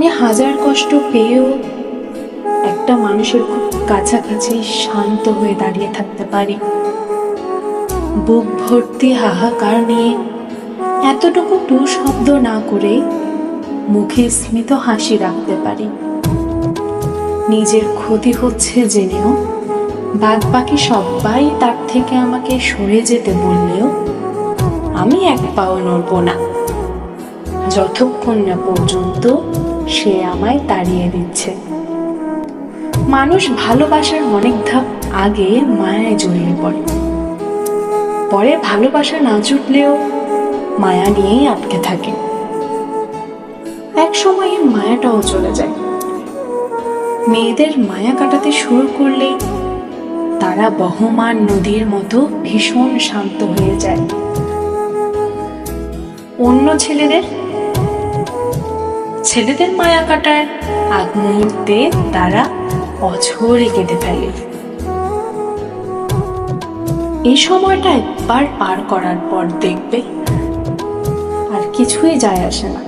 আমি হাজার কষ্ট পেয়েও একটা মানুষের খুব কাছাকাছি শান্ত হয়ে দাঁড়িয়ে থাকতে পারি। বুক ভর্তি হাহাকার নিয়ে এতটুকু টু শব্দ না করে মুখে স্মিত হাসি রাখতে পারি। নিজের ক্ষতি হচ্ছে জেনেও বাদ বাকি সবাই তার থেকে আমাকে সরে যেতে বললেও আমি এক পাও নড়ব না, যতক্ষণ না পর্যন্ত সে আমায় তাড়িয়ে দিচ্ছে। মানুষ ভালোবাসার অনেক ধাপ আগে মায়ায় জড়িয়ে পড়ে, পরে ভালোবাসা না জুটলেও মায়া নিয়েই আটকে থাকে। এক সময় মায়াটাও চলে যায়। মেয়েদের মায়া কাটাতে শুরু করলে তারা বহমান নদীর মতো ভীষণ শান্ত হয়ে যায়। অন্য ছেলেদের মায়া কাটার আগ মুহূর্তে তারা অঝরে কেঁদে ফেলে। এই সময়টা একবার পার করার পর দেখবে আর কিছুই যায় আসে না।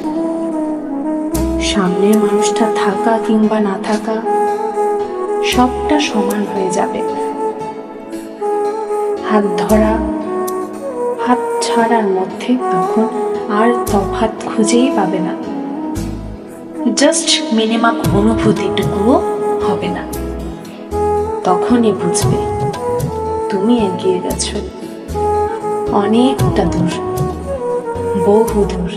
সামনের মানুষটা থাকা কিংবা না থাকা সবটা সমান হয়ে যাবে। হাত ধরা হাত ছাড়ার মধ্যে তখন আর তফাৎ খুঁজেই পাবে না। জাস্ট মিনিমাম অনুভূতিটুকুও হবে না। তখনই বুঝবে তুমি এগিয়ে গেছো অনেকটা দূর, বহু দূর।